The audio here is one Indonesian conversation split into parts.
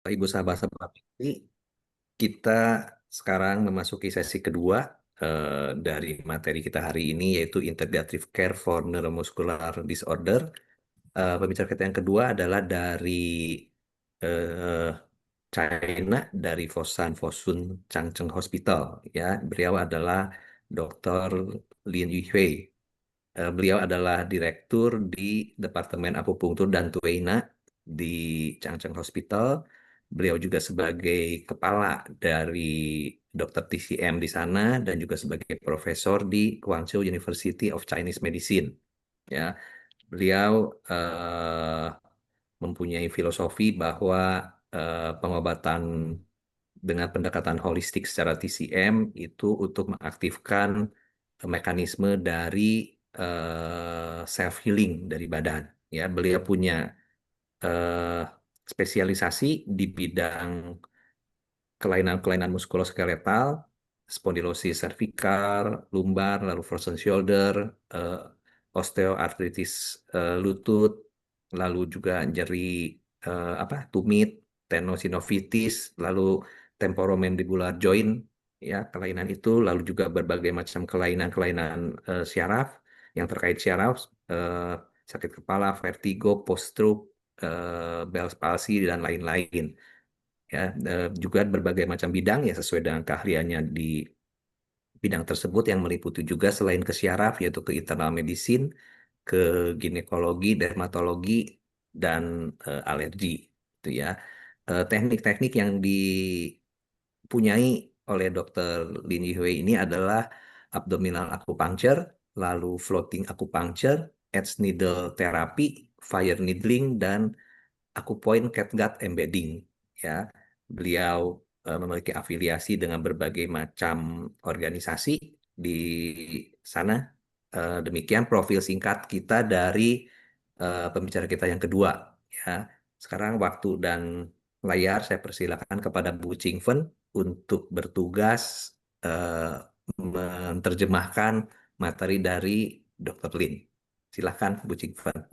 Ibu sahabat-sahabat, ini kita sekarang memasuki sesi kedua dari materi kita hari ini yaitu Integrative Care for Neuromuscular Disorder. Pembicara kita yang kedua adalah dari eh, China, dari Fosun Fosun Changcheng Hospital. Ya, beliau adalah Dr. Lin Yuhui. Beliau adalah direktur di Departemen Akupunktur dan Tueina di Changcheng Hospital. Beliau juga sebagai kepala dari Dr. TCM di sana dan juga sebagai profesor di Guangzhou University of Chinese Medicine. Ya, beliau mempunyai filosofi bahwa pengobatan dengan pendekatan holistik secara TCM itu untuk mengaktifkan mekanisme dari self healing dari badan. Ya, beliau punya eh, spesialisasi di bidang kelainan-kelainan muskuloskeletal, spondylosis cervical, lumbar, lalu frozen shoulder, eh, osteoartritis lutut, lalu juga nyeri tumit, tendinosis, lalu temporomandibular joint, ya kelainan itu, lalu juga berbagai macam kelainan-kelainan syaraf yang terkait syaraf, eh, sakit kepala, vertigo, post stroke, Bell's palsy dan lain-lain ya, juga berbagai macam bidang ya sesuai dengan keahliannya di bidang tersebut yang meliputi juga selain ke syaraf yaitu ke internal medicine, ke ginekologi, dermatologi dan alergi itu ya. Teknik-teknik yang dipunyai oleh Dr. Lin Yihwei ini adalah abdominal acupuncture, lalu floating acupuncture, edge needle therapy, fire needling dan Akupoint Catgut Embedding ya. Beliau memiliki afiliasi dengan berbagai macam organisasi di sana. Demikian profil singkat kita dari pembicara kita yang kedua ya. Sekarang waktu dan layar saya persilakan kepada Bu Chingfen untuk bertugas eh, menerjemahkan materi dari Dr. Lin. Silakan Bu Chingfen.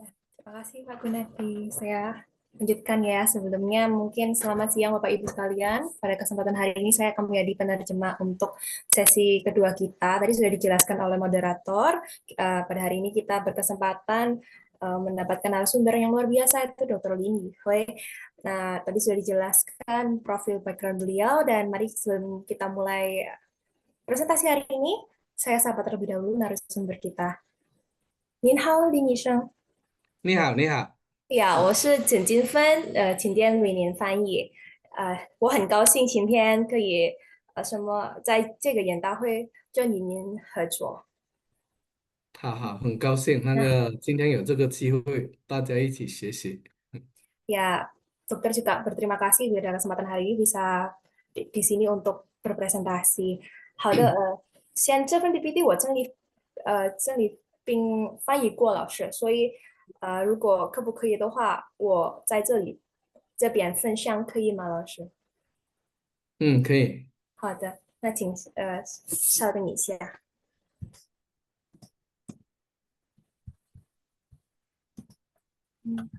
Terima kasih Pak Gunadi. Saya lanjutkan ya. Sebelumnya mungkin selamat siang Bapak Ibu sekalian. Pada kesempatan hari ini saya akan menjadi penerjemah untuk sesi kedua kita. Tadi sudah dijelaskan oleh moderator. Pada hari ini kita berkesempatan mendapatkan narasumber yang luar biasa itu Dr. Lin Yihwei. Nah, tadi sudah dijelaskan profil background beliau dan mari sebelum kita mulai presentasi hari ini, saya sapa terlebih dahulu narasumber kita. Nin hao, Lin Yisheng. 你好，你好。呀，我是简金芬，请电为您翻译。我很高兴今天可以在这个研讨会就与您合作。好好，很高兴今天有这个机会，大家一起学习。Ya, dokter juga berterima kasih pada kesempatan hari ini bisa di sini untuk berpresentasi. 好的，先这份 PPT 我并翻译过老师，所以如果可不可以的话，我在这边分享可以吗，老师？嗯，可以。好的，那请稍等一下。嗯，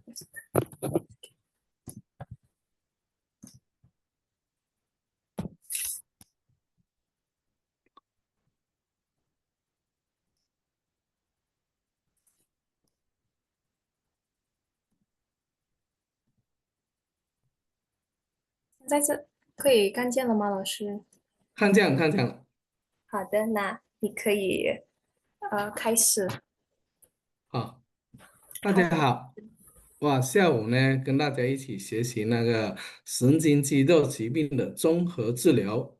在这可以看见了吗，老师？看见了，看见了。好的，那你可以开始。好，大好的，家好。哇，下午呢，跟大家一起学习神经肌肉疾病的综合治疗。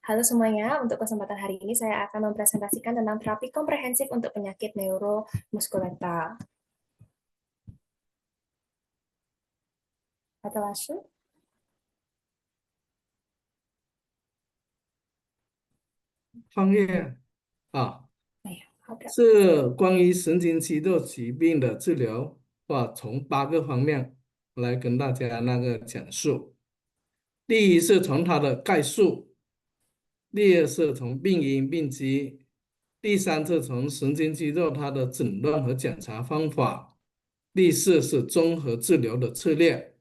Halo semuanya, untuk kesempatan hari ini saya akan mempresentasikan tentang terapi komprehensif untuk penyakit neuromuskuler. Kata langsung? 放页啊，哎呀，好的。是关于神经肌肉疾病的治疗。哇，从8个方面来跟大家讲述。第一是从它的概述，第二是从病因病机，第三是从神经肌肉它的诊断和检查方法，第四是综合治疗的策略，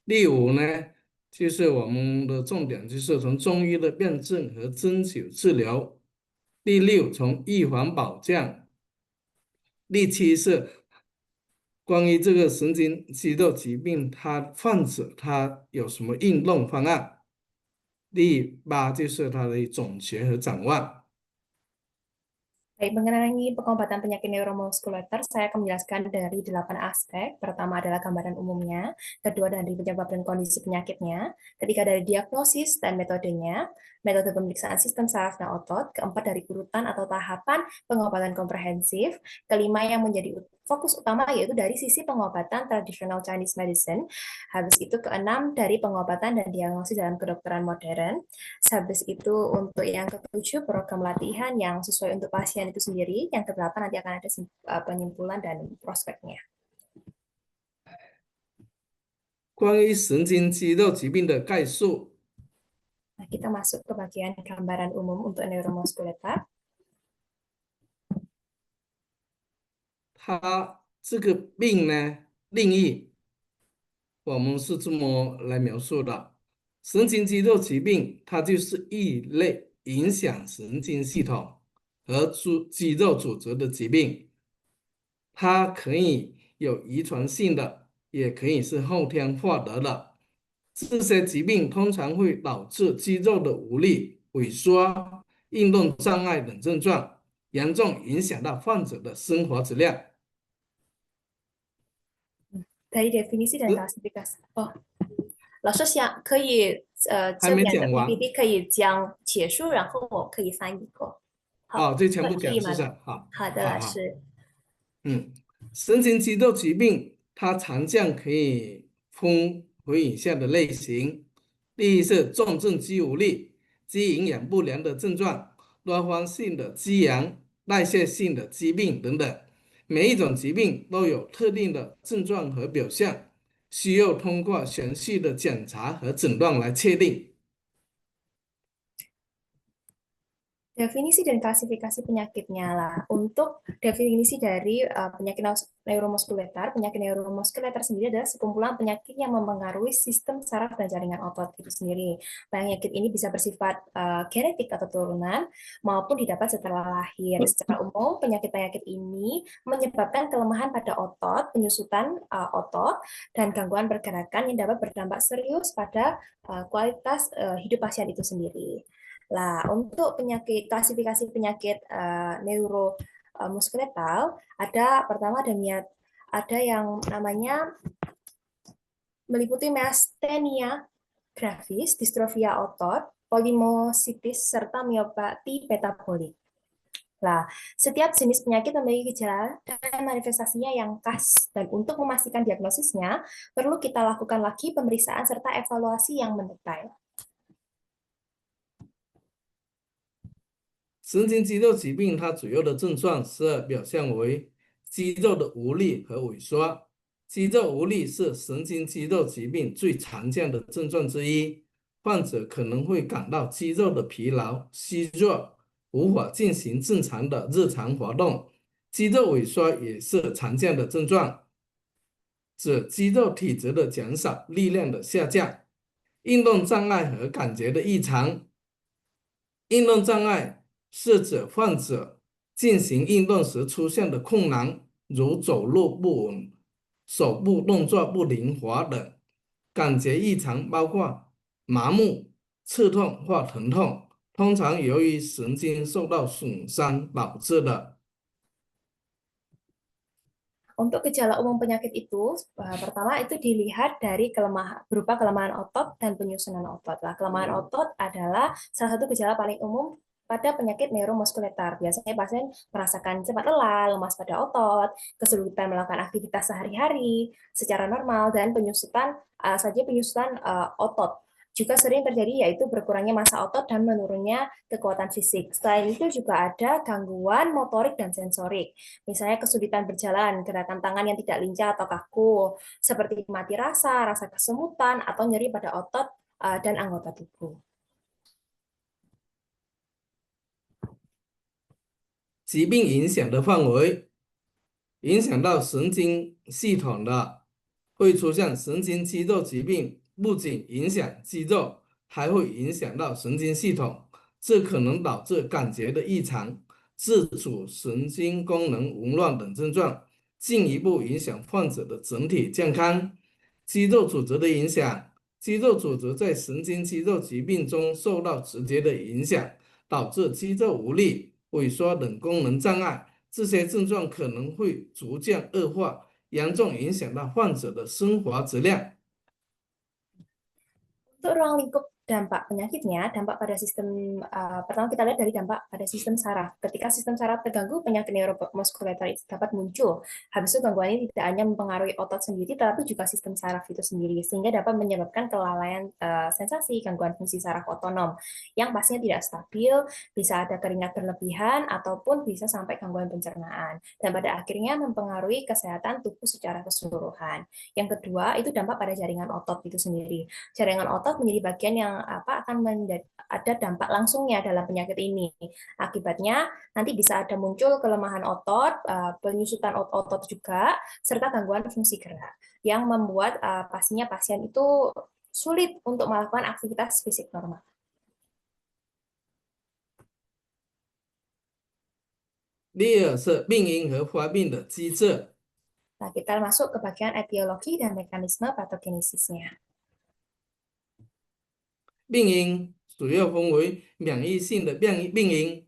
第五呢，就是我们的重点，就是从中医的辨证和针灸治疗。第六，从预防保健。第七是关于这个神经肌肉疾病，患者他有什么运动方案？第八就是他的总结和展望。Baik, mengenai pengobatan penyakit neuromuskuler, saya akan menjelaskan dari 8 aspek. Pertama adalah gambaran umumnya, kedua dari penyebab dan kondisi penyakitnya, ketiga dari diagnosis dan metodenya, metode pemeriksaan sistem saraf dan otot, keempat dari urutan atau tahapan pengobatan komprehensif, kelima yang menjadi fokus utama yaitu dari sisi pengobatan tradisional Chinese medicine, habis itu keenam dari pengobatan dan diagnosis dalam kedokteran modern, habis itu untuk yang ketujuh program latihan yang sesuai untuk pasien itu sendiri, yang kedelapan nanti akan ada penyimpulan dan prospeknya. 关于神经肌肉疾病的概述。Nah, kita masuk ke bagian gambaran umum untuk neuromuskuler. 它这个病呢，定义我们是这么来描述的：神经肌肉疾病，它就是一类影响神经系统和肌肉组织的疾病，它可以有遗传性的，也可以是后天获得的。这些疾病通常会导致肌肉的无力、萎缩、运动障碍等症状，严重影响到患者的生活质量。Dari definisi dan klasifikasi. Oh, 老师想可以还没这边的 讲完 PPT 可以讲结束，然后我可以翻译过。好，哦，这全部可以吗？讲是不是？好，好的，好好。老师。神经肌肉疾病它常见可以分为以下的类型：第一是重症肌无力、肌营养不良的症状，多方性的肌阳、代谢性的疾病等等。每一种疾病都有特定的症状和表现，需要通过详细的检查和诊断来确定。Definisi dan klasifikasi penyakitnya lah. Untuk definisi dari penyakit neuromuskuler, penyakit neuromuskuler sendiri adalah sekumpulan penyakit yang mempengaruhi sistem saraf dan jaringan otot itu sendiri. Penyakit ini bisa bersifat genetik atau turunan maupun didapat setelah lahir. Secara umum, penyakit-penyakit ini menyebabkan kelemahan pada otot, penyusutan otot, dan gangguan pergerakan yang dapat berdampak serius pada kualitas hidup pasien itu sendiri. Lah, untuk penyakit klasifikasi penyakit neuromuskuletal ada pertama ada yang namanya meliputi myasthenia gravis, distrofia otot, polymyositis serta miopati metabolik. Lah, setiap jenis penyakit memiliki gejala dan manifestasinya yang khas dan untuk memastikan diagnosisnya perlu kita lakukan lagi pemeriksaan serta evaluasi yang mendetail. 神经肌肉疾病它主要的症状是表现为肌肉的无力和萎缩。肌肉无力是神经肌肉疾病最常见的症状之一，患者可能会感到肌肉的疲劳、虚弱，无法进行正常的日常活动。肌肉萎缩也是常见的症状，指肌肉体积的减少、力量的下降。运动障碍和感觉的异常。运动障碍是指患者进行运动时出现的困难，如走路不稳、手部动作不灵活等。感觉异常包括麻木、刺痛或疼痛，通常由于神经受到损伤导致的。Untuk gejala umum penyakit itu, pertama itu dilihat dari berupa kelemahan otot dan penyusunan otot. Lah, kelemahan otot adalah salah satu gejala paling umum pada penyakit neuromuskuler. Biasanya pasien merasakan cepat lelah, lemas pada otot, kesulitan melakukan aktivitas sehari-hari secara normal, dan penyusutan otot. Juga sering terjadi yaitu berkurangnya massa otot dan menurunnya kekuatan fisik. Selain itu juga ada gangguan motorik dan sensorik. Misalnya kesulitan berjalan, gerakan tangan yang tidak lincah atau kaku, seperti mati rasa, rasa kesemutan, atau nyeri pada otot dan anggota tubuh. 疾病影响的范围，影响到神经系统的会出现神经肌肉疾病，不仅影响肌肉，还会影响到神经系统，这可能导致感觉的异常、自主神经功能紊乱等症状，进一步影响患者的整体健康。肌肉组织的影响，肌肉组织在神经肌肉疾病中受到直接的影响，导致肌肉无力、萎缩等功能障碍。这些症状可能会逐渐恶化，严重影响到患者的生活质量。Untuk ruang lingkup dampak penyakitnya, dampak pada sistem pertama kita lihat dari dampak pada sistem saraf. Ketika sistem saraf terganggu, penyakit neuromuskuler itu dapat muncul. Habis itu gangguan ini tidak hanya mempengaruhi otot sendiri, tetapi juga sistem saraf itu sendiri, sehingga dapat menyebabkan kelalaian sensasi, gangguan fungsi saraf otonom yang pastinya tidak stabil, bisa ada keringat berlebihan, ataupun bisa sampai gangguan pencernaan. Dan pada akhirnya mempengaruhi kesehatan tubuh secara keseluruhan. Yang kedua, itu dampak pada jaringan otot itu sendiri. Jaringan otot menjadi bagian yang akan ada dampak langsungnya dalam penyakit ini. Akibatnya nanti bisa ada muncul kelemahan otot, penyusutan otot juga, serta gangguan fungsi gerak yang membuat pastinya pasien itu sulit untuk melakukan aktivitas fisik normal. Nah, kita masuk ke bagian etiologi dan mekanisme patogenesisnya. 病因主要分为免疫性的病因，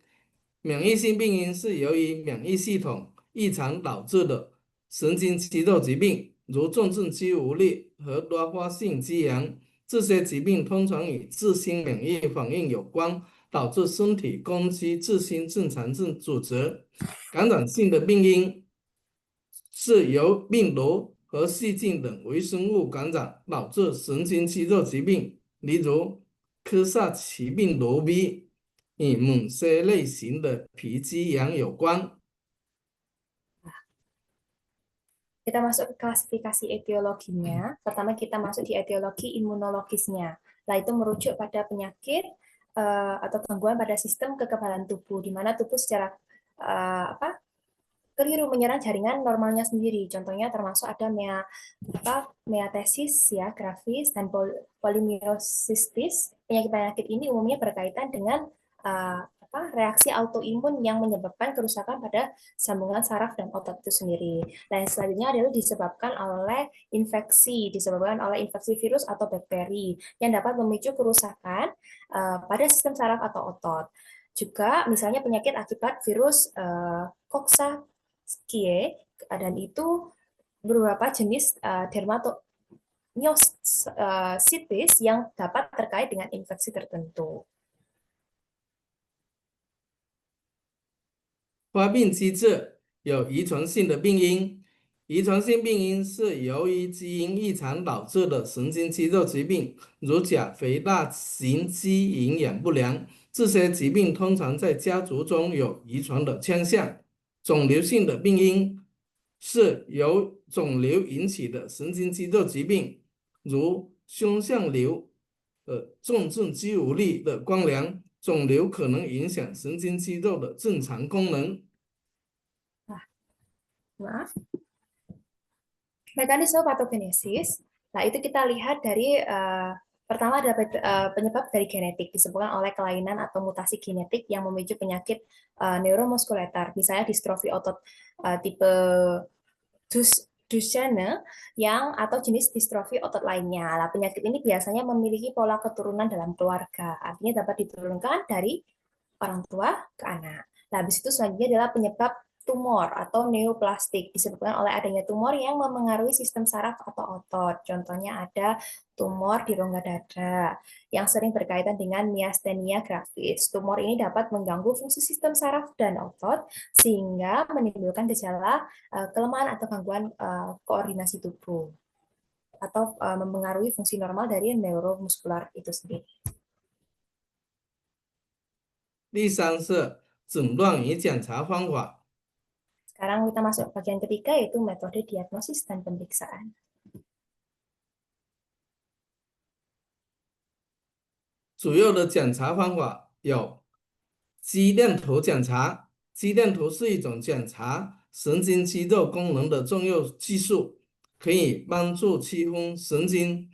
免疫性病因是由于免疫系统异常导致的神经肌肉疾病，如重症肌无力和多发性肌炎。这些疾病通常与自身免疫反应有关，导致身体攻击自身正常组织。感染性的病因是由病毒和细菌等微生物感染，导致神经肌肉疾病，例如科萨奇病毒 B 与某些类型的皮肌炎有关。Kita masuk ke klasifikasi etiologinya. Pertama kita masuk di etiologi imunologisnya. Nah, itu merujuk pada penyakit atau gangguan pada sistem kekebalan tubuh, di mana tubuh secara keliru menyerang jaringan normalnya sendiri. Contohnya termasuk ada meatesis ya, grafis, dan polymyositis. Penyakit-penyakit ini umumnya berkaitan dengan reaksi autoimun yang menyebabkan kerusakan pada sambungan saraf dan otot itu sendiri. Dan selanjutnya adalah disebabkan oleh infeksi virus atau bakteri yang dapat memicu kerusakan pada sistem saraf atau otot. Juga misalnya penyakit akibat virus Coxsackie, dan itu beberapa jenis dermatomyositis yang dapat terkait dengan infeksi tertentu. 发病机制有遗传性的病因，遗传性病因是由于基因异常导致的神经肌肉疾病，如钾肥大型肌营养不良。这些疾病通常在家族中有遗传的倾向。肿瘤性的病因是由肿瘤引起的神经肌肉疾病，如胸腺瘤、重症肌无力的光良。肿瘤可能影响神经肌肉的正常功能。Maaf. Mekanisme patogenesis. Nah, itu kita lihat dari pertama ada penyebab dari genetik, disebabkan oleh kelainan atau mutasi genetik yang memicu penyakit neuromuskuler, misalnya distrofi otot tipe Duchenne atau jenis distrofi otot lainnya. Nah, penyakit ini biasanya memiliki pola keturunan dalam keluarga, artinya dapat diturunkan dari orang tua ke anak. Nah, habis itu selanjutnya adalah penyebab tumor atau neoplastik, disebabkan oleh adanya tumor yang memengaruhi sistem saraf atau otot. Contohnya ada tumor di rongga dada yang sering berkaitan dengan miastenia gravis. Tumor ini dapat mengganggu fungsi sistem saraf dan otot sehingga menimbulkan gejala kelemahan atau gangguan koordinasi tubuh atau mempengaruhi fungsi normal dari neuromuskular itu sendiri. 第三是诊断与检查方法。 Sekarang kita masuk bagian ketiga, yaitu metode diagnosis dan pemeriksaan. 主要的检查方法有肌电图检查。肌电图是一种检查神经肌肉功能的重要技术，可以帮助区分神经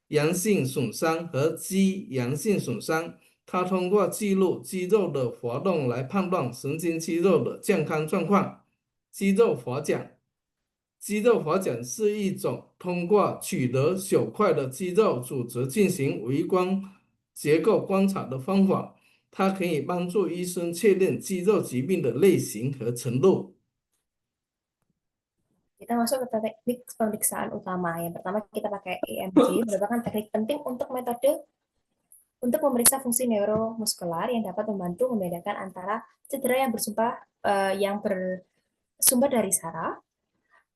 阳性损伤和肌阳性损伤。它通过记录肌肉的活动来判断神经肌肉的健康状况。肌肉活奖，肌肉活奖是一种通过取得小块的肌肉组织进行微观结构观察的方法，它可以帮助医生确定肌肉疾病的类型和程度。Kita masuk ke teknik pemeriksaan utama. Yang pertama kita pakai EMG, merupakan teknik penting untuk metode untuk memeriksa fungsi neuromuskular yang dapat membantu membedakan antara cedera yang bersumber dari saraf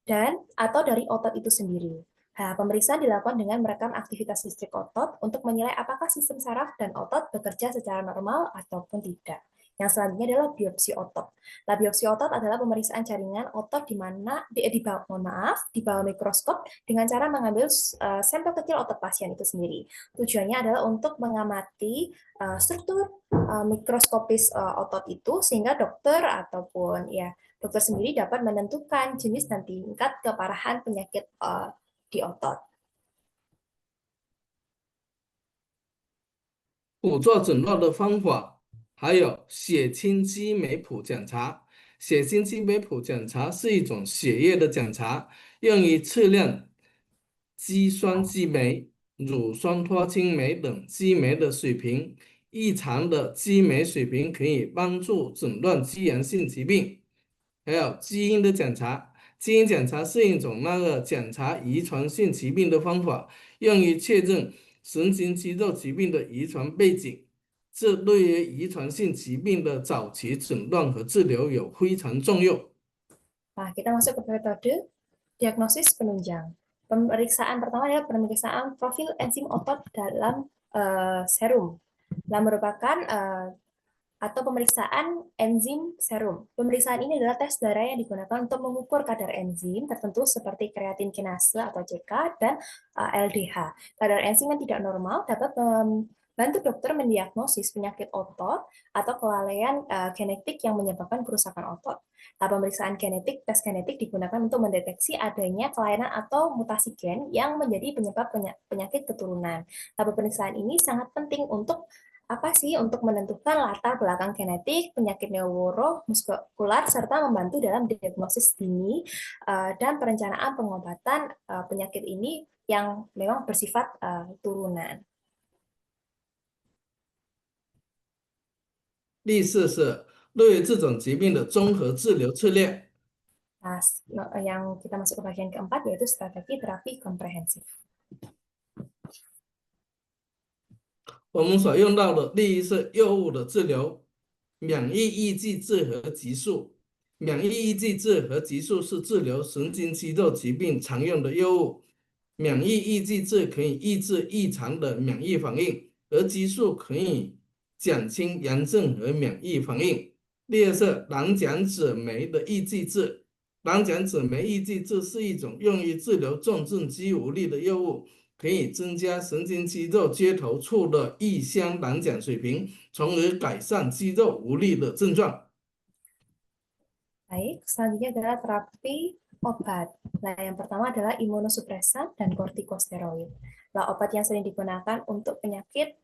dan atau dari otot itu sendiri. Nah, pemeriksaan dilakukan dengan merekam aktivitas listrik otot untuk menilai apakah sistem saraf dan otot bekerja secara normal ataupun tidak. Yang selanjutnya adalah biopsi otot. Nah, biopsi otot adalah pemeriksaan jaringan otot di bawah mikroskop dengan cara mengambil sampel kecil otot pasien itu sendiri. Tujuannya adalah untuk mengamati struktur mikroskopis otot itu sehingga dokter ataupun dokter sendiri dapat menentukan jenis dan tingkat keparahan penyakit di otot. 捕捉诊断的方法还有血清激酶谱检查。血清激酶谱检查是一种血液的检查，用于测量肌酸激酶、乳酸脱氢酶等激酶的水平。异常的激酶水平可以帮助诊断肌源性疾病。还有基因的检查，基因检查是一种检查遗传性疾病的方法，用于确认神经肌肉疾病的遗传背景。这对于遗传性疾病的早期诊断和治疗有非常重要。Nah, kita masuk ke metode diagnosis penunjang. Pemeriksaan pertama adalah pemeriksaan profil enzim otot dalam serum. Merupakan atau pemeriksaan enzim serum. Pemeriksaan ini adalah tes darah yang digunakan untuk mengukur kadar enzim tertentu seperti kreatin kinase atau CK dan LDH. Kadar enzim yang tidak normal dapat membantu dokter mendiagnosis penyakit otot atau kelalaian genetik yang menyebabkan kerusakan otot. Nah, pemeriksaan genetik, tes genetik digunakan untuk mendeteksi adanya kelainan atau mutasi gen yang menjadi penyebab penyakit keturunan. Nah, pemeriksaan ini sangat penting untuk untuk menentukan latar belakang genetik, penyakit neuromuskular, serta membantu dalam diagnosis dini dan perencanaan pengobatan penyakit ini yang memang bersifat turunan. 第四是对于这种疾病的综合治疗策略。Nah, yang kita masuk ke bagian keempat yaitu strategi terapi komprehensif. 我们所用到的第一是药物的治疗，免疫抑制剂和激素。免疫抑制剂和激素是治疗神经肌肉疾病常用的药物。免疫抑制剂可以抑制异常的免疫反应，而激素可以减轻炎症和免疫反应。第二是囊睑脂酶的抑制剂。囊睑脂酶抑制剂是一种用于治疗重症肌无力的药物。可以增加神经肌肉接头处的异香囊碱水平，从而改善肌肉无力的症状。 Baik, selanjutnya adalah terapi obat. Nah, yang pertama adalah imunosupresan dan kortikosteroid. Nah, obat yang sering digunakan untuk penyakit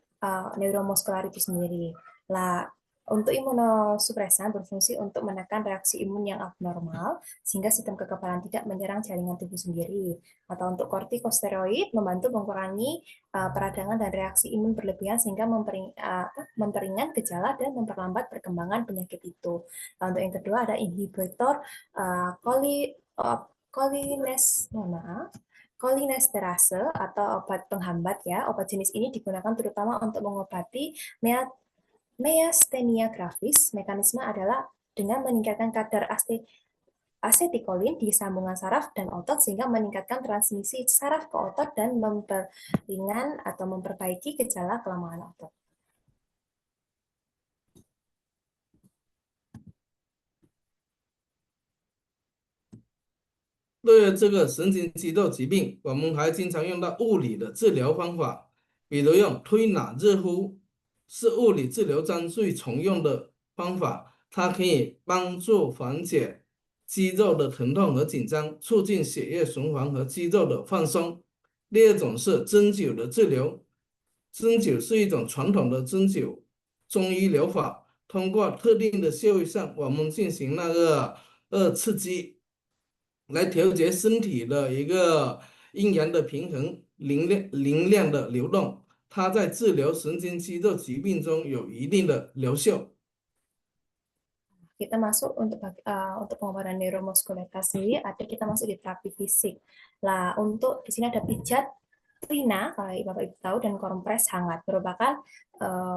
neuromuskular itu sendiri. Nah, untuk imunosupresan berfungsi untuk menekan reaksi imun yang abnormal sehingga sistem kekebalan tidak menyerang jaringan tubuh sendiri. Atau untuk kortikosteroid membantu mengurangi peradangan dan reaksi imun berlebihan sehingga memperingan gejala dan memperlambat perkembangan penyakit itu. Nah, untuk yang kedua ada inhibitor kolinesterase atau obat penghambat ya. Obat jenis ini digunakan terutama untuk mengobati myasthenia gravis. Mekanisme adalah dengan meningkatkan kadar asetikolin di sambungan saraf dan otot sehingga meningkatkan transmisi saraf ke otot dan memperingan atau memperbaiki gejala kelemahan otot. 对于这个神经肌肉疾病，我们还经常用到物理的治疗方法，比如用推拿热敷，是物理治疗中最常用的方法。它可以帮助缓解肌肉的疼痛和紧张，促进血液循环和肌肉的放松。第二种是针灸的治疗，针灸是一种传统的针灸中医疗法，通过特定的穴位上，我们进行刺激，来调节身体的一个阴阳的平衡、能量的流动。它在治疗神经肌肉疾病中有一定的疗效。Kita masuk untuk pengobatan neuromuskuler sendiri, ada kita masuk di terapi fisik. Lah, untuk di sini ada pijat Rina, kalau Bapak Ibu tahu, dan kompres hangat merupakan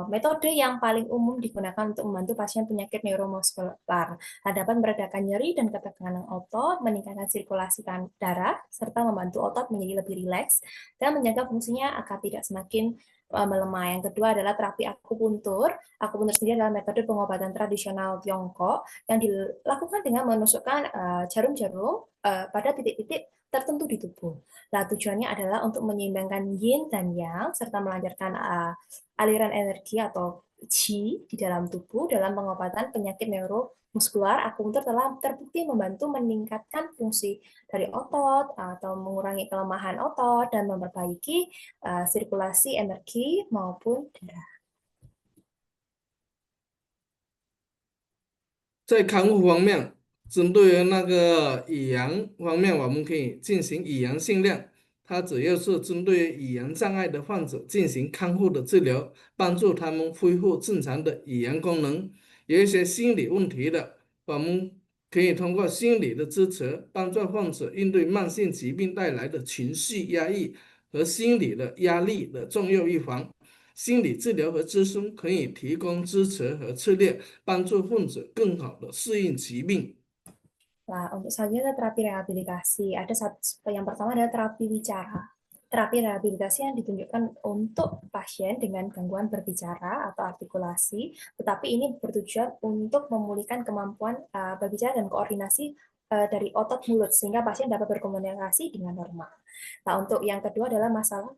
metode yang paling umum digunakan untuk membantu pasien penyakit neuromuskular. Dapat meredakan nyeri dan ketegangan otot, meningkatkan sirkulasi darah, serta membantu otot menjadi lebih rileks dan menjaga fungsinya agar tidak semakin melemah. Yang kedua adalah terapi akupuntur. Akupuntur sendiri adalah metode pengobatan tradisional Tiongkok yang dilakukan dengan menusukkan jarum-jarum pada titik-titik tertentu di tubuh. Nah, tujuannya adalah untuk menyeimbangkan yin dan yang serta melancarkan aliran energi atau qi di dalam tubuh. Dalam pengobatan penyakit neuromuskular, akupuntur telah terbukti membantu meningkatkan fungsi dari otot atau mengurangi kelemahan otot dan memperbaiki sirkulasi energi maupun darah. 在康复方面，针对于那个语言方面，我们可以进行语言训练。它主要是针对语言障碍的患者进行康复的治疗，帮助他们恢复正常的语言功能。有一些心理问题的，我们可以通过心理的支持，帮助患者应对慢性疾病带来的情绪压抑和心理的压力的重要预防。心理治疗和咨询可以提供支持和策略，帮助患者更好的适应疾病。 Nah, untuk selanjutnya ada terapi rehabilitasi. Yang pertama adalah terapi bicara. Terapi rehabilitasi yang ditunjukkan untuk pasien dengan gangguan berbicara atau artikulasi, tetapi ini bertujuan untuk memulihkan kemampuan berbicara dan koordinasi dari otot mulut sehingga pasien dapat berkomunikasi dengan normal. Nah, untuk yang kedua adalah masalah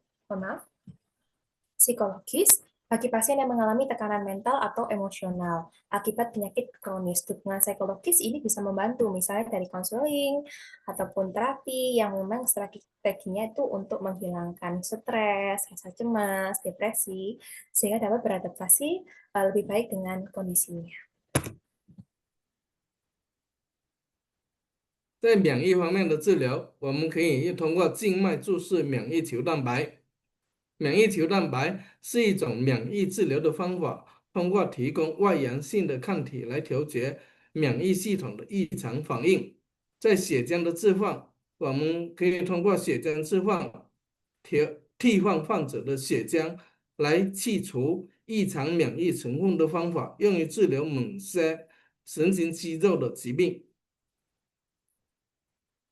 psikologis. Bagi pasien yang mengalami tekanan mental atau emosional akibat penyakit kronis, dukungan psikologis ini bisa membantu, misalnya dari konseling ataupun terapi yang memang strateginya itu untuk menghilangkan stres, rasa cemas, depresi, sehingga dapat beradaptasi lebih baik dengan kondisinya. 在免疫方面的治疗，我们可以通过静脉注射免疫球蛋白。免疫球蛋白是一种免疫治疗的方法，通过提供外源性的抗体来调节免疫系统的异常反应。在血浆的置换，我们可以通过血浆置换替换患者的血浆来去除异常免疫成分的方法，用于治疗某些神经肌肉的疾病。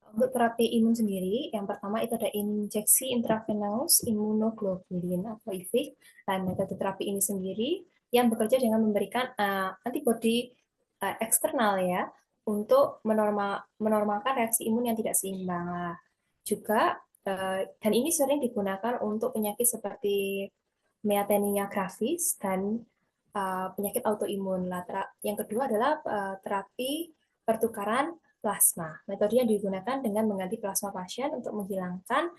Untuk terapi imun sendiri, yang pertama itu ada injeksi intravenous immunoglobulin atau IVIG. Dan metode terapi ini sendiri yang bekerja dengan memberikan antibodi eksternal ya untuk menormalkan reaksi imun yang tidak seimbang. Juga dan ini sering digunakan untuk penyakit seperti myasthenia gravis dan penyakit autoimun. Yang kedua adalah terapi pertukaran plasma. Metode yang digunakan dengan mengganti plasma pasien untuk menghilangkan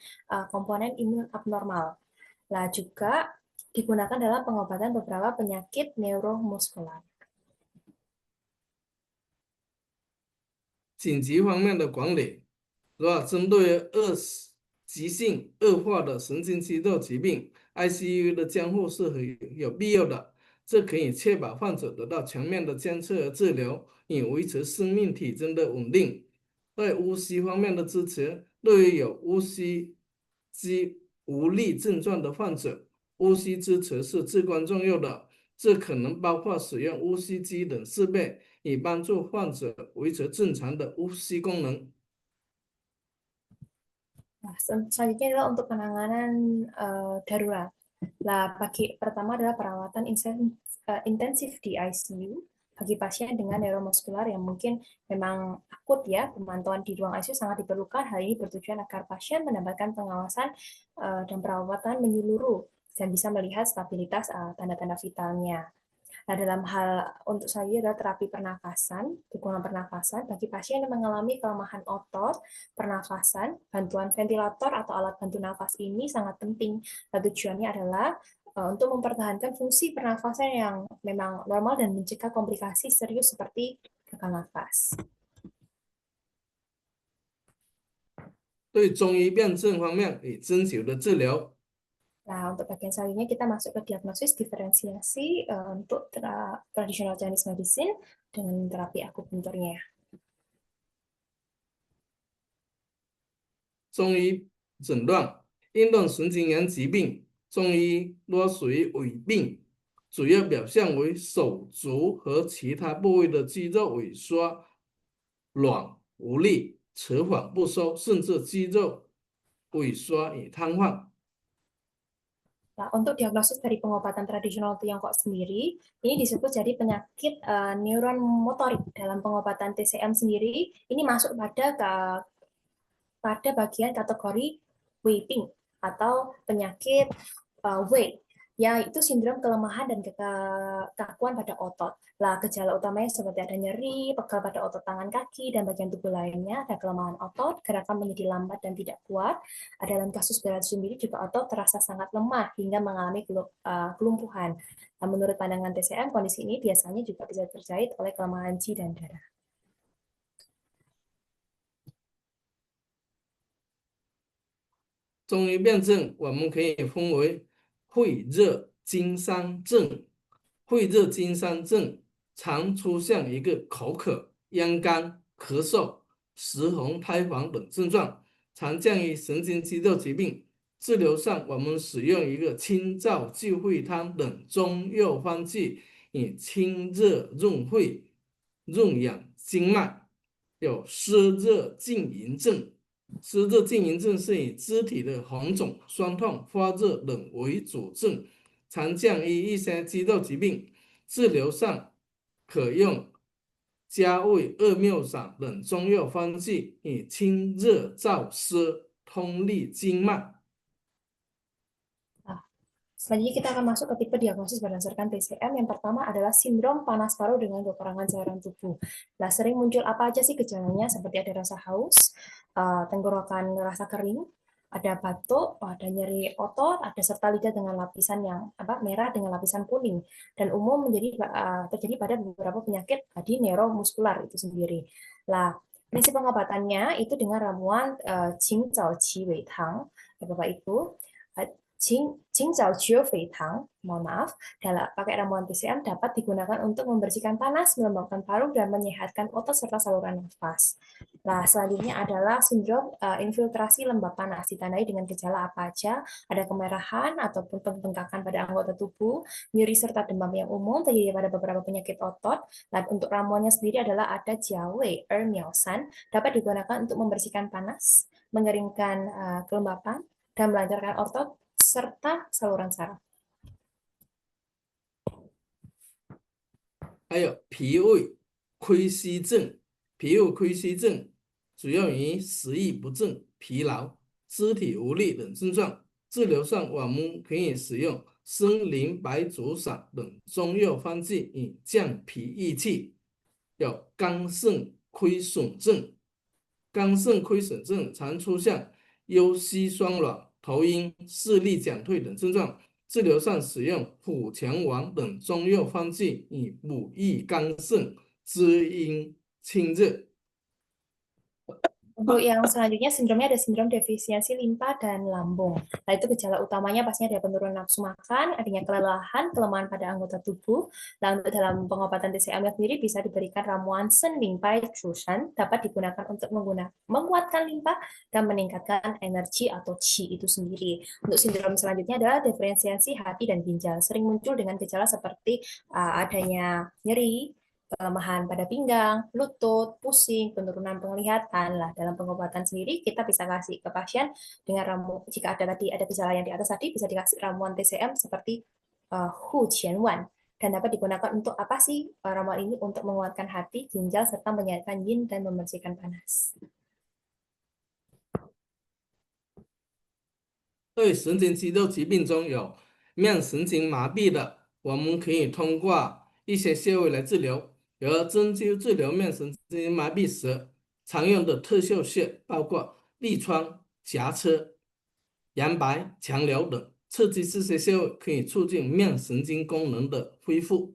komponen imun abnormal. Nah, juga digunakan dalam pengobatan beberapa penyakit neuromuskular. 紧急方面的管理，是吧？针对急性恶化的神经肌肉疾病 ，ICU 的监护是有必要的。这可以确保患者得到全面的监测和治疗，以维持生命体征的稳定。在呼吸方面的支持，对于有呼吸机无力症状的患者，呼吸支持是至关重要的。这可能包括使用呼吸机等设备，以帮助患者维持正常的呼吸功能。 Nah, selanjutnya adalah untuk penanganan darurat. Nah, pertama adalah perawatan intensif di ICU bagi pasien dengan neuromuskular yang mungkin memang akut ya, pemantauan di ruang ICU sangat diperlukan. Hal ini bertujuan agar pasien mendapatkan pengawasan dan perawatan menyeluruh dan bisa melihat stabilitas tanda-tanda vitalnya. Nah, dalam hal untuk saya adalah terapi pernafasan, dukungan pernafasan bagi pasien yang mengalami kelemahan otot, pernafasan, bantuan ventilator atau alat bantu nafas ini sangat penting. Dan tujuannya adalah untuk mempertahankan fungsi pernafasan yang memang normal dan mencegah komplikasi serius seperti gagal nafas. 对中医辨证方面与针灸的治疗， Nah, untuk bagian selanjutnya kita masuk ke diagnosis diferensiasi untuk traditional Chinese medicine dengan terapi akupunturnya. 中医诊断运动神经元疾病，中医多属于痿病，主要表现为手足和其他部位的肌肉萎缩、软无力、迟缓不收，甚至肌肉萎缩与瘫痪。 Nah, untuk diagnosis dari pengobatan tradisional Tiongkok sendiri, ini disebut jadi penyakit neuron motorik. Dalam pengobatan TCM sendiri, ini masuk pada bagian kategori Weiping atau penyakit Wei, yaitu sindrom kelemahan dan kekakuan pada otot. Lah, gejala utamanya seperti ada nyeri, pegal pada otot tangan kaki, dan bagian tubuh lainnya, ada kelemahan otot, gerakan menjadi lambat dan tidak kuat. Dalam kasus berat sendiri juga otot terasa sangat lemah hingga mengalami kelumpuhan. Nah, menurut pandangan TCM, kondisi ini biasanya juga bisa terjadi oleh kelemahan qi dan darah. 中医辨证我们可以分为肺热经伤症。肺热经伤症常出现一个口渴、咽干、咳嗽、食红、苔黄等症状，常见于神经肌肉疾病。治疗上，我们使用一个清燥聚肺汤等中药方剂，以清热润肺、润养经脉。有湿热痉营症，湿热痉营症是以肢体的红肿、酸痛、发热等为主症，常见于一些肌肉疾病。治疗上可用加味二妙散等中药方剂，以清热燥湿、通利经脉。 Selanjutnya kita akan masuk ke tipe diagnosis berdasarkan TCM. Yang pertama adalah sindrom panas paru dengan kekurangan cairan tubuh. Nah, sering muncul apa aja sih gejalanya? Seperti ada rasa haus, tenggorokan rasa kering, ada batuk, ada nyeri otot, ada serta lidah dengan lapisan yang merah dengan lapisan kuning. Dan umum terjadi pada beberapa penyakit tadi neuromuskular itu sendiri. Lah, prinsip pengobatannya itu dengan ramuan Qing Zhao Qi Wei Tang, Bapak Ibu. Qingzhao Jiu Fei Tang, mohon maaf, pakai ramuan TCM dapat digunakan untuk membersihkan panas, melembabkan paru, dan menyehatkan otot serta saluran nafas. Nah, selanjutnya adalah sindrom infiltrasi lembab panas, ditandai dengan gejala apa aja, ada kemerahan ataupun pembengkakan pada anggota tubuh, nyeri serta demam yang umum terjadi pada beberapa penyakit otot. Dan untuk ramuannya sendiri adalah ada Jiawei Miaosan, dapat digunakan untuk membersihkan panas, mengeringkan kelembapan, dan melancarkan otot serta saluran saraf. 还有脾胃亏虚症，脾胃亏虚症主要于食欲不振、疲劳、肢体无力等症状。治疗上，我们可以使用参苓白术散等中药方剂，以降脾益气。有肝肾亏损症，肝肾亏损症常出现忧息酸软、头晕、视力减退等症状。治疗上使用虎钳丸等中药方剂，以补益肝肾、滋阴清热。 Untuk yang selanjutnya sindromnya ada sindrom defisiensi limpa dan lambung. Nah, itu gejala utamanya pastinya ada penurunan nafsu makan, adanya kelelahan, kelemahan pada anggota tubuh. Nah, untuk dalam pengobatan TCM sendiri bisa diberikan ramuan Sen Limpa Chushan, dapat digunakan untuk menguatkan limpa dan meningkatkan energi atau qi itu sendiri. Untuk sindrom selanjutnya adalah diferensiasi hati dan ginjal. Sering muncul dengan gejala seperti adanya nyeri, kelemahan pada pinggang, lutut, pusing, penurunan penglihatan. Lah, dalam pengobatan sendiri kita bisa kasih ke pasien dengan ramuan, jika ada gejala yang di atas tadi bisa dikasih ramuan TCM seperti Hu Qian Wan, dan dapat digunakan untuk apa sih ramuan ini? Untuk menguatkan hati, ginjal serta menyehatkan yin dan membersihkan panas. 对神经肌肉疾病中有面神经麻痹的，我们可以通过一些穴位来治疗。而针灸治疗面神经麻痹时，常用的特效穴包括立疮、颊车、阳白、强瘤等。刺激这些穴位可以促进面神经功能的恢复。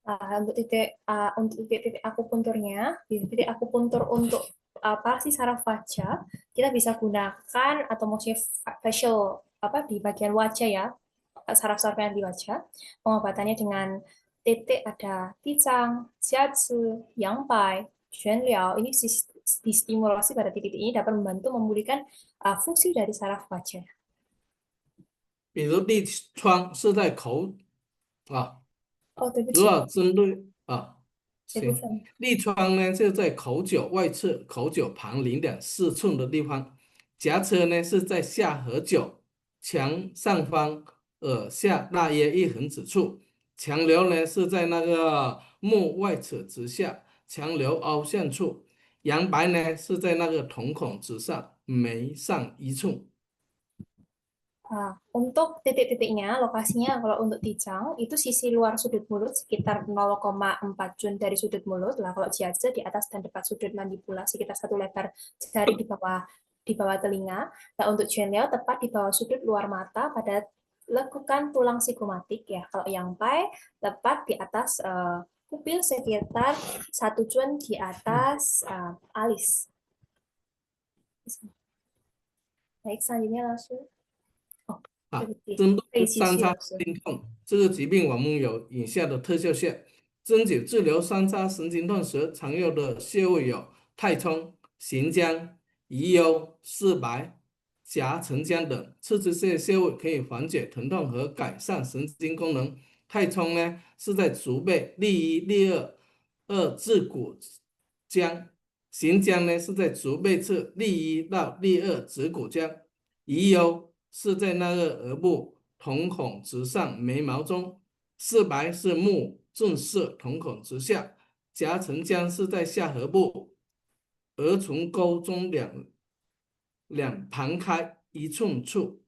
Untuk titik-titik akupunturnya, titik akupuntur untuk saraf wajah, kita bisa gunakan atau maksudnya facial di bagian wajah ya, saraf-saraf yang di wajah. Pengobatannya dengan titik ada Ticang, Jiazi, Yangbai, Xuanliao. Ini distimulasi pada titik ini dapat membantu memulihkan fungsi dari saraf wajah. 比如立疮是在口啊，对不主起，要针对这部行，分立疮呢就在口角外侧口角旁0.4寸的地方，颊车呢是在下颌角墙上方耳下大约1横指处，强瘤呢是在那个目外侧之下强瘤凹陷处，阳白呢是在那个瞳孔之上眉上1寸。Untuk titik-titiknya, lokasinya kalau untuk Ticang, itu sisi luar sudut mulut sekitar 0,4 jun dari sudut mulut. Lah kalau Jiazi di atas dan dekat sudut mandibula sekitar 1 lebar jari di bawah telinga. Nah untuk Xuanliao tepat di bawah sudut luar mata pada lekukan tulang psikomatik ya. Kalau Yangbai tepat di atas pupil sekitar 1 jun di atas alis. Baik, selanjutnya langsung. 针对三叉神经痛这个疾病，我们有以下的特效穴。针灸治疗三叉神经痛时常用的穴位有太冲、行将、宜幽、四白、夹承浆等。刺激这些穴位可以缓解疼痛和改善神经功能。太冲呢是在足背第1、第2至骨浆，行将呢是在足背侧第1到第2指骨浆，宜幽是在那个额部瞳孔之上眉毛中，四白是目正视瞳孔之下，夹承浆是在下颌部额唇沟中两旁开1寸处。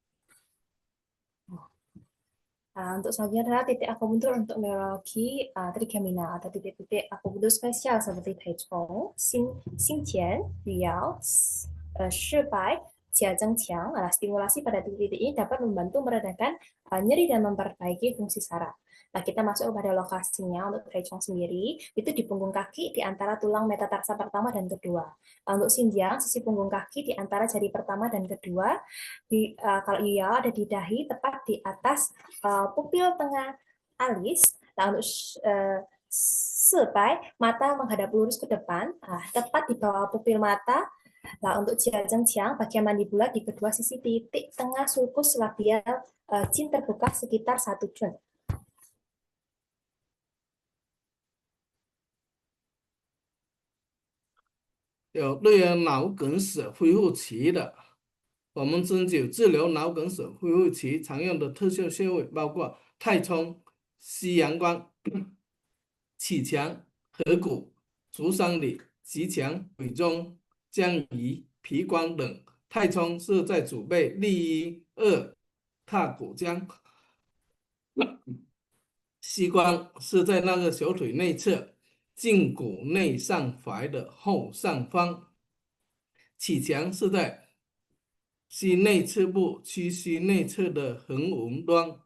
Untuk selanjutnya adalah titik akupuntur untuk neurologi trigemina atau titik-titik akupuntur spesial seperti Taichung, Xingjian, Liao, Shibai, Jiazhengqiang. Stimulasi pada titik-titik ini dapat membantu meredakan nyeri dan memperbaiki fungsi saraf. Nah, kita masuk kepada lokasinya untuk Taichung sendiri, itu di punggung kaki di antara tulang metatarsa pertama dan kedua. Untuk Xinjiang, sisi punggung kaki di antara jari pertama dan kedua. Kalau Liao ada di dahi, tepat di atas pupil tengah alis. Nah, untuk Sibai, mata menghadap lurus ke depan, tepat di bawah pupil mata. Nah, untuk Jiazhengqiang, bagian mandibula di kedua sisi titik tengah sulcus labial chin terbuka sekitar 1 jun. 有对于脑梗死恢复期的，我们针灸治疗脑梗死恢复期常用的特效穴位包括太冲、西阳关、启强、合谷、足三里、极强、尾中、江夷、皮关等。太冲是在足背第1、2踏骨浆，膝关是在那个小腿内侧胫骨内上踝的后上方，启强是在膝内侧部屈膝内侧的横纹端，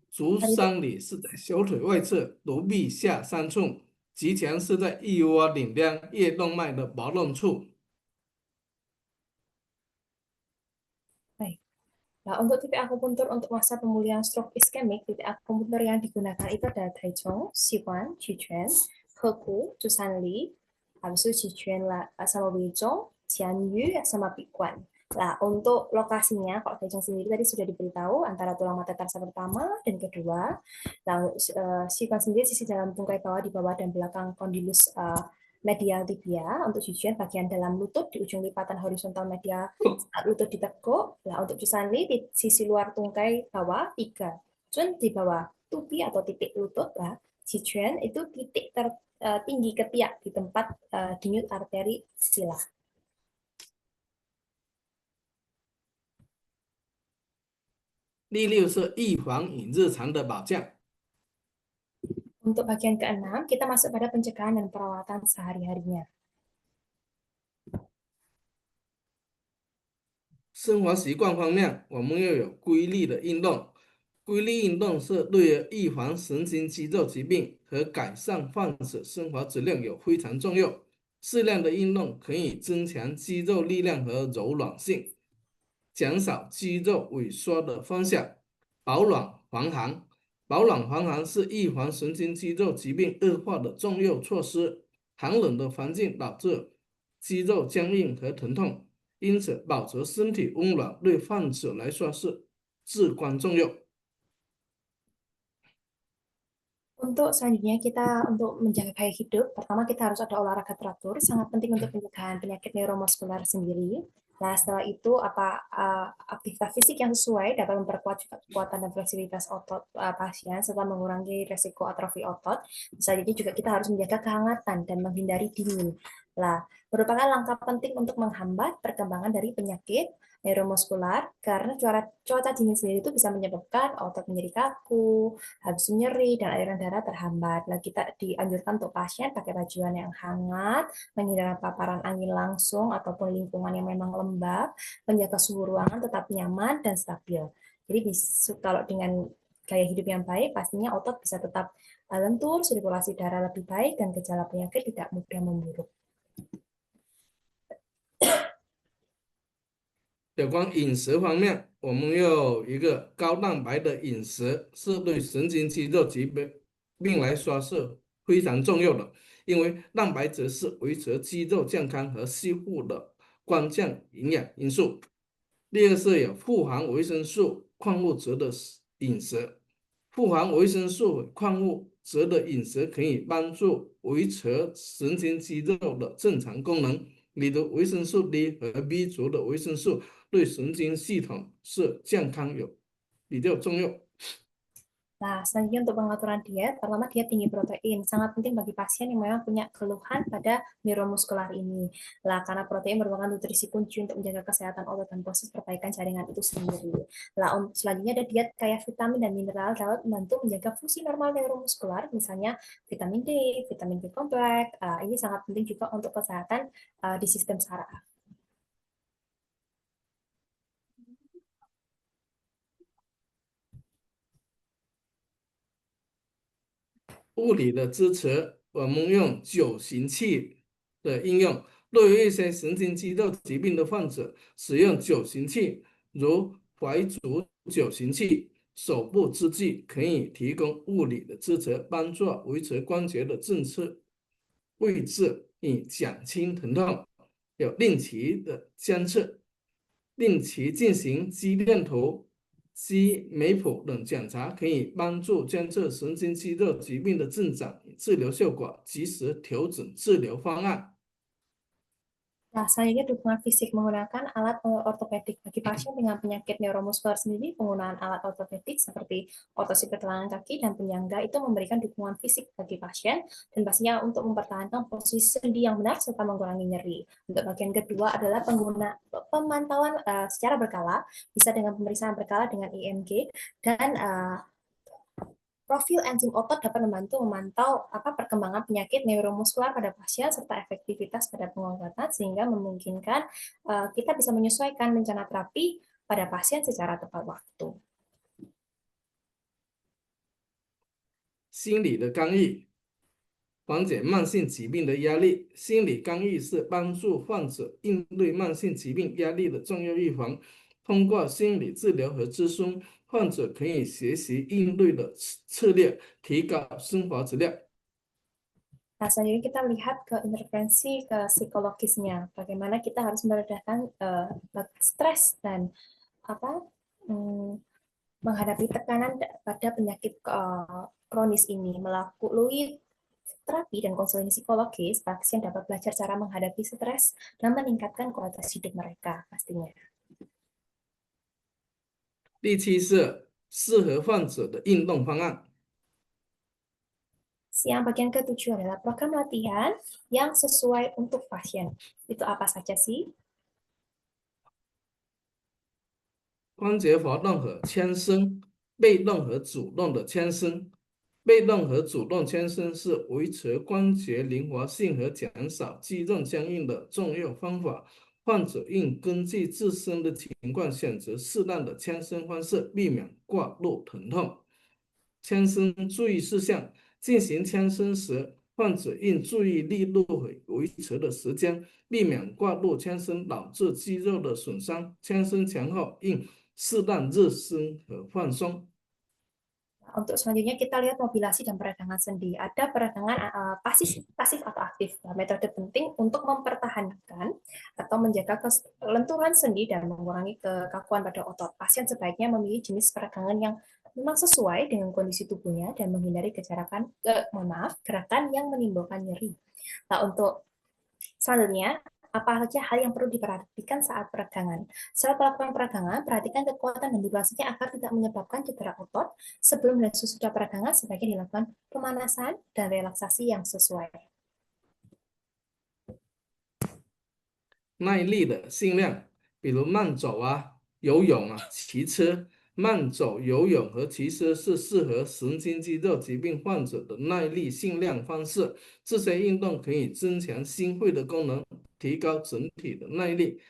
足三里是在小腿外侧足臂下3寸，极强是在腋窝顶端叶动脉的搏动处。 Nah, untuk titik akupuntur untuk masa pemulihan stroke iskemik, titik akupuntur yang digunakan itu ada Taichung, Sichuan, Jiquan, Heku, Zhusanli, habis itu Jiquan sama Weizhong, Jianyu sama Piquan. Nah, untuk lokasinya, kalau Taichung sendiri tadi sudah diberitahu antara tulang mata tarsa pertama dan kedua. Lalu Sichuan sendiri sisi dalam tungkai bawah, di bawah dan belakang kondilus medial tibia. Untuk Jiquan bagian dalam lutut di ujung lipatan horizontal medial saat lutut ditekuk. Nah, untuk Zhusanli di sisi luar tungkai bawah 3 jun di bawah tubi atau titik lutut. Nah, Jiquan itu titik tertinggi ketiak di tempat denyut arteri sila. 第六是预防与日常的保健。 Untuk bagian keenam, kita masuk pada pencegahan dan perawatan sehari-harinya. 生活习惯方面，我们要有规律的运动。规律运动是对于预防神经肌肉疾病和改善患者生活质量有非常重要。适量的运动可以增强肌肉力量和柔软性，减少肌肉萎缩的风险。保暖防寒，保暖防寒是预防神经肌肉疾病恶化的重要措施。寒冷的环境导致肌肉僵硬和疼痛。因此，保持身体温暖对患者来说是至关重要。 Untuk selanjutnya untuk menjaga gaya hidup, pertama kita harus ada olahraga teratur, sangat penting untuk pencegahan penyakit neuromuskular sendiri. Nah, setelah itu aktivitas fisik yang sesuai dapat memperkuat kekuatan dan fleksibilitas otot pasien serta mengurangi resiko atrofi otot. Selanjutnya juga kita harus menjaga kehangatan dan menghindari dingin. Nah, merupakan langkah penting untuk menghambat perkembangan dari penyakit neuromuskular karena cuaca dingin sendiri itu bisa menyebabkan otot menjadi kaku, habis nyeri, dan aliran darah terhambat. Nah, kita dianjurkan untuk pasien pakai bajuan yang hangat, menghindari paparan angin langsung ataupun lingkungan yang memang lembab, menjaga suhu ruangan tetap nyaman dan stabil. Jadi kalau dengan gaya hidup yang baik, pastinya otot bisa tetap lentur, sirkulasi darah lebih baik, dan gejala penyakit tidak mudah memburuk. 有关饮食方面，我们要一个高蛋白的饮食，是对神经肌肉疾病来说是非常重要的，因为蛋白质是维持肌肉健康和修复的关键营养因素。第二是有富含维生素、矿物质的饮食。富含维生素、矿物质的饮食可以帮助维持神经肌肉的正常功能，例如维生素 D 和 B 族的维生素对神经系统是健康比较重要。 Nah, selanjutnya untuk pengaturan diet, pertama diet tinggi protein, sangat penting bagi pasien yang memang punya keluhan pada neuromuskular ini. Lah, karena protein merupakan nutrisi kunci untuk menjaga kesehatan otot dan proses perbaikan jaringan itu sendiri. Lah, selanjutnya ada diet kaya vitamin dan mineral dapat membantu menjaga fungsi normal neuromuskular, misalnya vitamin D, vitamin B kompleks. Ini sangat penting juga untuk kesehatan di sistem saraf. 物理的支持，我们用九行气的应用。对于一些神经肌肉疾病的患者，使用九行气，如怀足九行气、手部之际，可以提供物理的支持，帮助维持关节的正确位置，以减轻疼痛。有定期的监测，定期进行肌电图、肌酶谱等检查，可以帮助监测神经肌肉疾病的进展与治疗效果，及时调整治疗方案。 Nah, selanjutnya dukungan fisik menggunakan alat ortopedik. Bagi pasien dengan penyakit neuromuskular sendiri, penggunaan alat ortopedik seperti ortosi pergelangan kaki dan penyangga itu memberikan dukungan fisik bagi pasien dan pastinya untuk mempertahankan posisi sendi yang benar serta mengurangi nyeri. Untuk bagian kedua adalah pemantauan secara berkala, bisa dengan pemeriksaan berkala dengan IMG dan profil enzim otot dapat membantu memantau perkembangan penyakit neuromuskular pada pasien serta efektivitas pada pengobatan sehingga memungkinkan kita bisa menyesuaikan rencana terapi pada pasien secara tepat waktu. 心理的干预，缓解慢性疾病的压力。心理干预是帮助患者应对慢性疾病压力的重要预防。通过心理治疗和咨询，患者可以学习应对的策略，提高生活质量。 Nah, selanjutnya kita lihat ke intervensi ke psikologisnya. Bagaimana kita harus meredakan stres dan menghadapi tekanan pada penyakit kronis ini. Melalui terapi dan konseling psikologis, pasien dapat belajar cara menghadapi stres dan meningkatkan kualitas hidup mereka pastinya. 第七是适合患者的运动方案。 Yang bagian ketujuh adalah program latihan yang sesuai untuk pasien. Itu apa saja sih? 关节活动和牵伸，被动和主动的牵伸。被动和主动牵伸是维持关节灵活性和减少肌肉僵硬的重要方法。患者应根据自身的情况选择适当的牵伸方式，避免过度疼痛。牵伸注意事项：进行牵伸时，患者应注意力度和维持的时间，避免过度牵伸导致肌肉的损伤。牵伸前后应适当热身和放松。Untuk selanjutnya kita lihat mobilasi dan peradangan sendi. Ada peradangan pasif atau aktif. Nah, metode penting untuk mempertahankan atau menjaga kelenturan sendi dan mengurangi kekakuan pada otot. Pasien sebaiknya memilih jenis peradangan yang memang sesuai dengan kondisi tubuhnya dan menghindari gerakan yang menimbulkan nyeri. Nah, untuk selanjutnya, apa saja hal yang perlu diperhatikan saat peradangan? Saat melakukan peradangan, perhatikan kekuatan dan durasinya agar tidak menyebabkan cedera otot. Sebelum dan sesudah peradangan, sebaiknya dilakukan pemanasan dan relaksasi yang sesuai. 耐力的训练，比如慢走啊、游泳啊、骑车。慢走、游泳和骑车是适合神经肌肉疾病患者的耐力训练方式。这些运动可以增强心肺的功能，提高整体的耐力。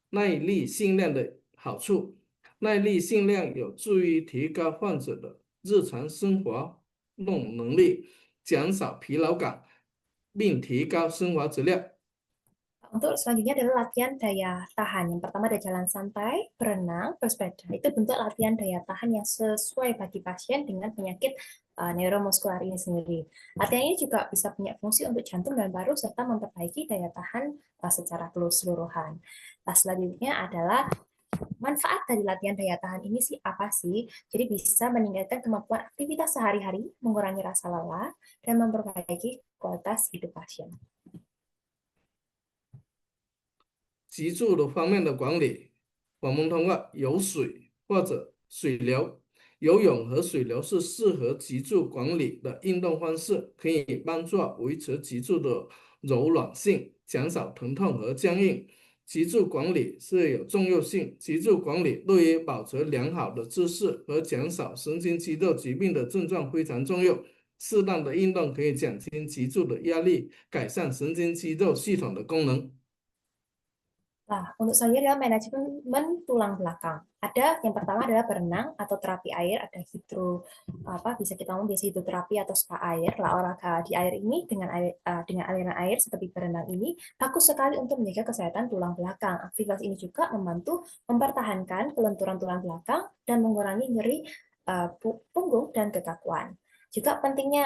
耐力训练的好处：耐力训练有助于提高患者的日常生活能力，减少疲劳感，并提高生活质量。 Untuk selanjutnya adalah latihan daya tahan. Yang pertama ada jalan santai, berenang, bersepeda. Itu bentuk latihan daya tahan yang sesuai bagi pasien dengan penyakit neuromuskular ini sendiri. Latihan ini juga bisa punya fungsi untuk jantung dan paru serta memperbaiki daya tahan secara keseluruhan. Nah, selanjutnya adalah manfaat dari latihan daya tahan ini sih apa sih? Jadi bisa meningkatkan kemampuan aktivitas sehari-hari, mengurangi rasa lelah, dan memperbaiki kualitas hidup pasien. 脊柱的方面的管理，我们通过游水或者水流、游泳和水流是适合脊柱管理的运动方式，可以帮助维持脊柱的柔软性，减少疼痛和僵硬。脊柱管理是有重要性，脊柱管理对于保持良好的姿势和减少神经肌肉疾病的症状非常重要。适当的运动可以减轻脊柱的压力，改善神经肌肉系统的功能。 Nah, untuk selanjutnya adalah manajemen tulang belakang. Ada yang pertama adalah berenang atau terapi air, ada bisa kita ngomong biasa hidroterapi atau spa air. Lah olahraga di air ini dengan aliran air seperti berenang ini bagus sekali untuk menjaga kesehatan tulang belakang. Aktivitas ini juga membantu mempertahankan kelenturan tulang belakang dan mengurangi nyeri punggung dan kekakuan. Juga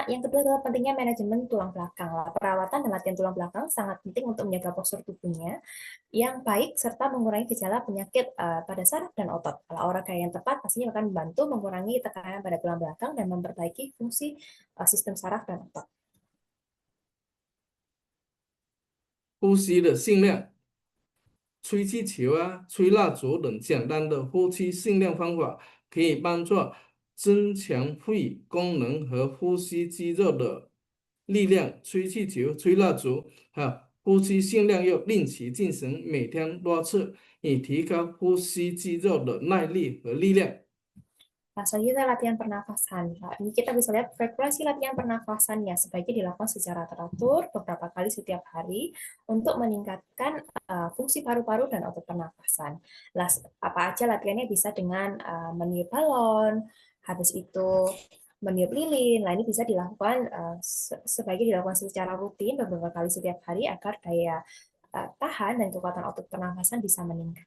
yang kedua adalah pentingnya manajemen tulang belakang. Perawatan dan latihan tulang belakang sangat penting untuk menjaga postur tubuhnya yang baik serta mengurangi gejala penyakit pada saraf dan otot. Olahraga yang tepat pastinya akan membantu mengurangi tekanan pada tulang belakang dan memperbaiki fungsi sistem saraf dan otot. 呼吸的训练，吹气球啊、吹蜡烛等简单的呼吸训练方法，可以帮助增强肺功能和呼吸肌肉的力量。吹气球、吹蜡烛呼吸训练要定期进行，每天多次，以提高呼吸肌肉的耐力和力量。 Nah, selanjutnya latihan pernafasan. Nah, ini kita bisa lihat frekuensi latihan pernafasannya sebaiknya dilakukan secara teratur beberapa kali setiap hari untuk meningkatkan fungsi paru-paru dan otot pernafasan. Nah, apa aja latihannya bisa dengan meniup balon, habis itu meniup lilin. Nah, ini bisa dilakukan sebaiknya dilakukan secara rutin beberapa kali setiap hari agar daya tahan dan kekuatan otot pernafasan bisa meningkat.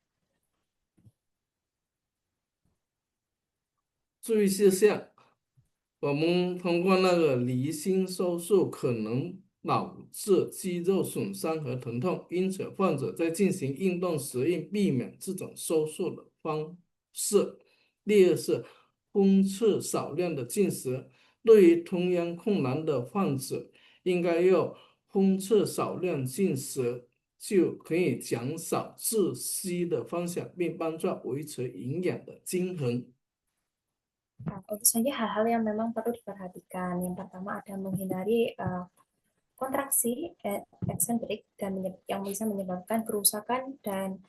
注意事项，我们通过那个离心手术可能导致肌肉损伤和疼痛，因此患者在进行运动时应避免这种手术的方式。第二是荤吃少量的进食，对于吞咽困难的患者，应该要荤吃少量进食，就可以减少窒息的风险，并帮助维持营养的均衡。 Nah, tentu saja hal-hal yang memang perlu diperhatikan. Yang pertama ada menghindari kontraksi eksentrik dan yang bisa menyebabkan kerusakan dan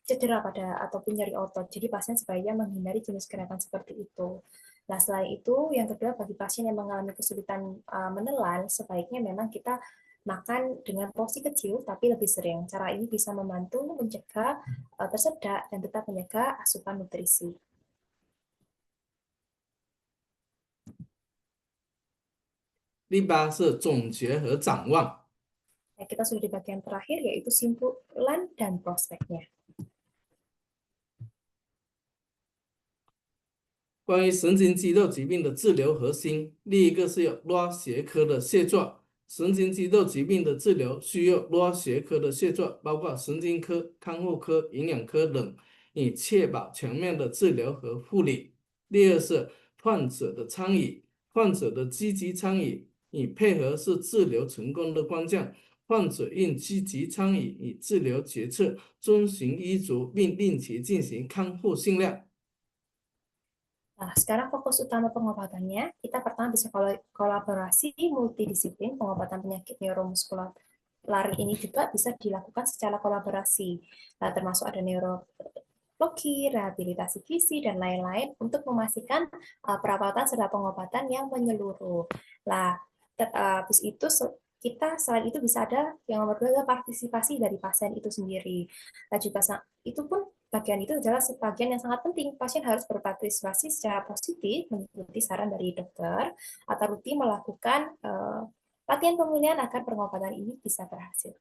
cedera pada ataupun nyeri otot. Jadi pasien sebaiknya menghindari jenis gerakan seperti itu. Nah, selain itu, yang kedua bagi pasien yang mengalami kesulitan menelan, sebaiknya memang kita makan dengan porsi kecil tapi lebih sering. Cara ini bisa membantu mencegah tersedak dan tetap menjaga asupan nutrisi. 第八是总结和展望。 Nah, kita sudah di bagian terakhir, yaitu simpulan dan prospeknya. 关于神经肌肉疾病的治疗核心，第一个是要拉斜科的谢状。神经肌肉疾病的治疗需要拉斜科的谢状，包括神经科、看护科、营养科等，以确保全面的治疗和护理。第二是患者的参与，患者的积极参与，以配合是治疗成功的关键。患者应积极参与以治疗决策，遵循医嘱，并定期进行看护训练。 Nah, sekarang fokus utama pengobatannya, kita pertama bisa kolaborasi multidisiplin. Pengobatan penyakit neuromuskular ini juga bisa dilakukan secara kolaborasi, termasuk ada neurologi, rehabilitasi gizi, dan lain-lain untuk memastikan perawatan serta pengobatan yang menyeluruh. Nah, habis itu kita selain itu bisa ada yang nomor 2 adalah partisipasi dari pasien itu sendiri. Nah, juga itu pun bagian itu adalah bagian yang sangat penting. Pasien harus berpartisipasi secara positif, mengikuti saran dari dokter, atau rutin melakukan latihan pemulihan agar pengobatan ini bisa berhasil.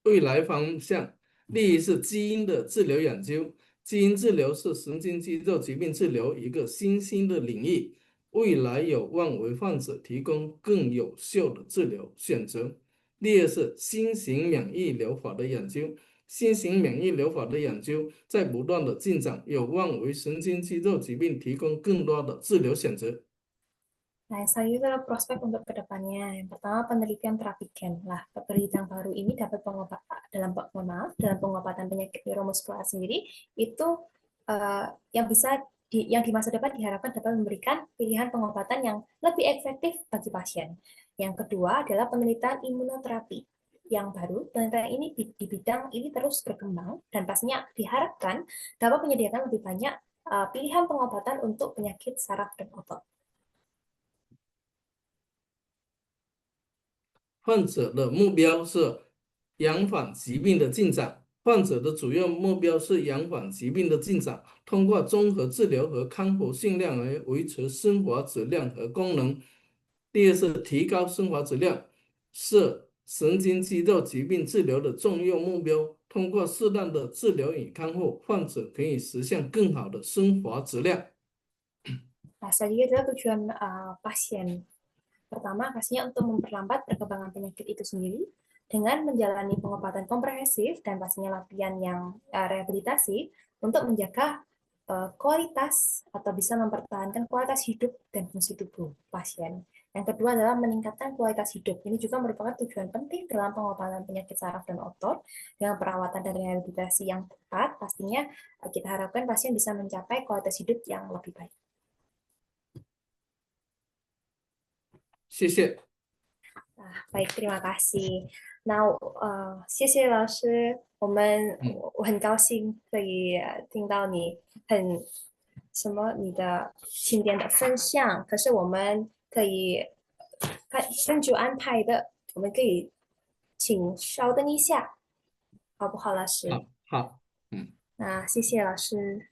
未来方向，第一是基因的治疗研究。基因治疗是神经肌肉疾病治疗一个新兴的领域，未来有望为患者提供更有效的治疗选择。第二是新型免疫疗法的研究，新型免疫疗法的研究在不断的进展，有望为神经肌肉疾病提供更多的治疗选择。 Nah, selanjutnya adalah prospek untuk kedepannya. Yang pertama, penelitian terapi gen. Lah, penelitian baru ini dapat dalam pengobatan penyakit neuromuskular sendiri itu yang di masa depan diharapkan dapat memberikan pilihan pengobatan yang lebih efektif bagi pasien. Yang kedua adalah penelitian imunoterapi yang baru. Penelitian ini di bidang ini terus berkembang dan pastinya diharapkan dapat menyediakan lebih banyak pilihan pengobatan untuk penyakit saraf dan otot. 患者的目标是延缓疾病的进展。患者的主要目标是延缓疾病的进展，通过综合治疗和康复训练来维持生活质量和功能。第二是提高生活质量，是神经肌肉疾病治疗的重要目标。通过适当的治疗与康复，患者可以实现更好的生活质量。 Nah, selanjutnya adalah tujuan pasien. Pertama, pastinya untuk memperlambat perkembangan penyakit itu sendiri dengan menjalani pengobatan komprehensif dan pastinya latihan yang rehabilitasi untuk menjaga kualitas atau bisa mempertahankan kualitas hidup dan fungsi tubuh pasien. Yang kedua adalah meningkatkan kualitas hidup. Ini juga merupakan tujuan penting dalam pengobatan penyakit saraf dan otot. Dengan perawatan dan rehabilitasi yang tepat, pastinya kita harapkan pasien bisa mencapai kualitas hidup yang lebih baik. 谢谢。 baik, terima kasih. Now, 谢谢老师，我很高兴可以听到你你的今天的分享。可是我们可以按照安排的，我们可以请稍等一下，好不好，老师？好，好，那谢谢老师。